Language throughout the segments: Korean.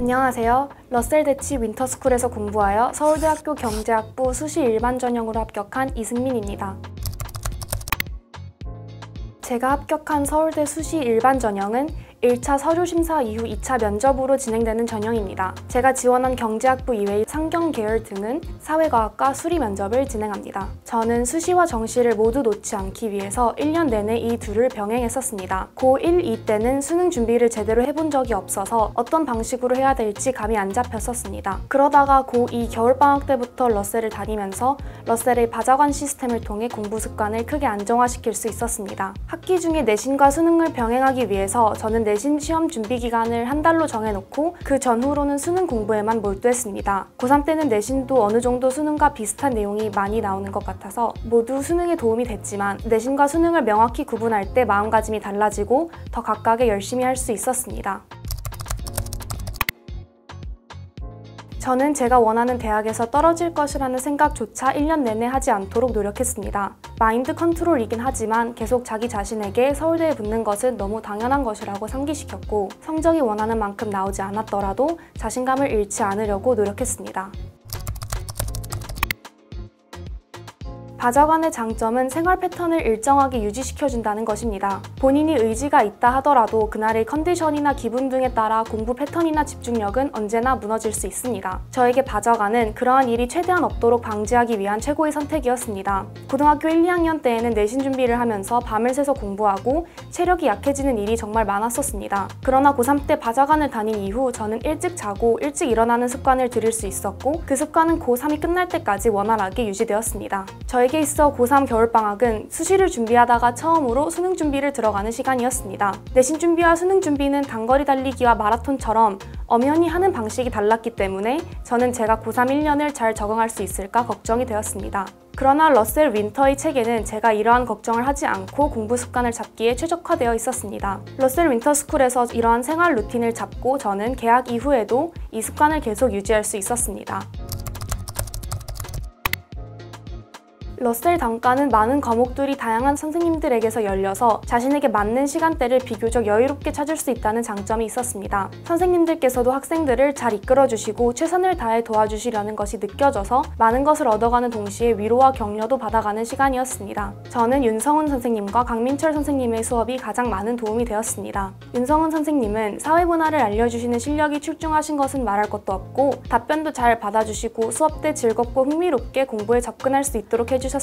안녕하세요. 러셀 대치 윈터스쿨에서 공부하여 서울대학교 경제학부 수시 일반 전형으로 합격한 이승민입니다. 제가 합격한 서울대 수시 일반 전형은 1차 서류 심사 이후 2차 면접으로 진행되는 전형입니다. 제가 지원한 경제학부 이외의 상경 계열 등은 사회과학과 수리 면접을 진행합니다. 저는 수시와 정시를 모두 놓지 않기 위해서 1년 내내 이 둘을 병행했었습니다. 고1, 2 때는 수능 준비를 제대로 해본 적이 없어서 어떤 방식으로 해야 될지 감이 안 잡혔었습니다. 그러다가 고2 겨울방학 때부터 러셀을 다니면서 러셀의 바자관 시스템을 통해 공부 습관을 크게 안정화시킬 수 있었습니다. 학기 중에 내신과 수능을 병행하기 위해서 저는 내신 시험 준비 기간을 한 달로 정해놓고 그 전후로는 수능 공부에만 몰두했습니다. 고3 때는 내신도 어느 정도 수능과 비슷한 내용이 많이 나오는 것 같아서 모두 수능에 도움이 됐지만 내신과 수능을 명확히 구분할 때 마음가짐이 달라지고 더 각각에 열심히 할 수 있었습니다. 저는 제가 원하는 대학에서 떨어질 것이라는 생각조차 1년 내내 하지 않도록 노력했습니다. 마인드 컨트롤이긴 하지만 계속 자기 자신에게 서울대에 붙는 것은 너무 당연한 것이라고 상기시켰고 성적이 원하는 만큼 나오지 않았더라도 자신감을 잃지 않으려고 노력했습니다. 바자관의 장점은 생활 패턴을 일정하게 유지시켜준다는 것입니다. 본인이 의지가 있다 하더라도 그날의 컨디션이나 기분 등에 따라 공부 패턴이나 집중력은 언제나 무너질 수 있습니다. 저에게 바자관은 그러한 일이 최대한 없도록 방지하기 위한 최고의 선택이었습니다. 고등학교 1, 2학년 때에는 내신 준비를 하면서 밤을 새서 공부하고 체력이 약해지는 일이 정말 많았었습니다. 그러나 고3 때 바자관을 다닌 이후 저는 일찍 자고 일찍 일어나는 습관을 들일 수 있었고 그 습관은 고3이 끝날 때까지 원활하게 유지되었습니다. 저에게 있어 고3 겨울방학은 수시를 준비하다가 처음으로 수능 준비를 들어가는 시간이었습니다. 내신 준비와 수능 준비는 단거리 달리기와 마라톤처럼 엄연히 하는 방식이 달랐기 때문에 저는 제가 고3 1년을 잘 적응할 수 있을까 걱정이 되었습니다. 그러나 러셀 윈터의 책에는 제가 이러한 걱정을 하지 않고 공부 습관을 잡기에 최적화되어 있었습니다. 러셀 윈터스쿨에서 이러한 생활 루틴을 잡고 저는 개학 이후에도 이 습관을 계속 유지할 수 있었습니다. 러셀 단과는 많은 과목들이 다양한 선생님들에게서 열려서 자신에게 맞는 시간대를 비교적 여유롭게 찾을 수 있다는 장점이 있었습니다. 선생님들께서도 학생들을 잘 이끌어주시고 최선을 다해 도와주시려는 것이 느껴져서 많은 것을 얻어가는 동시에 위로와 격려도 받아가는 시간이었습니다. 저는 윤성훈 선생님과 강민철 선생님의 수업이 가장 많은 도움이 되었습니다. 윤성훈 선생님은 사회문화를 알려주시는 실력이 출중하신 것은 말할 것도 없고 답변도 잘 받아주시고 수업 때 즐겁고 흥미롭게 공부에 접근할 수 있도록 해주셨습니다.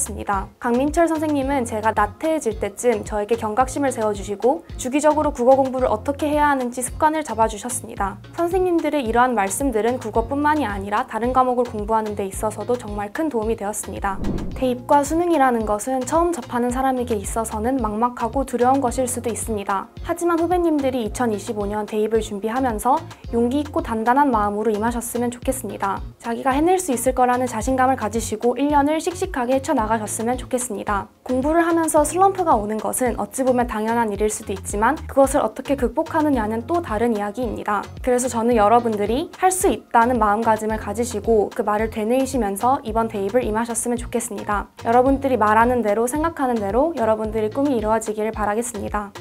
강민철 선생님은 제가 나태해질 때쯤 저에게 경각심을 세워주시고 주기적으로 국어 공부를 어떻게 해야 하는지 습관을 잡아주셨습니다. 선생님들의 이러한 말씀들은 국어뿐만이 아니라 다른 과목을 공부하는 데 있어서도 정말 큰 도움이 되었습니다. 대입과 수능이라는 것은 처음 접하는 사람에게 있어서는 막막하고 두려운 것일 수도 있습니다. 하지만 후배님들이 2025년 대입을 준비하면서 용기 있고 단단한 마음으로 임하셨으면 좋겠습니다. 자기가 해낼 수 있을 거라는 자신감을 가지시고 1년을 씩씩하게 헤쳐나가셨으면 좋겠습니다. 공부를 하면서 슬럼프가 오는 것은 어찌 보면 당연한 일일 수도 있지만 그것을 어떻게 극복하느냐는 또 다른 이야기입니다. 그래서 저는 여러분들이 할 수 있다는 마음가짐을 가지시고 그 말을 되뇌이시면서 이번 대입을 임하셨으면 좋겠습니다. 여러분들이 말하는 대로 생각하는 대로 여러분들의 꿈이 이루어지기를 바라겠습니다.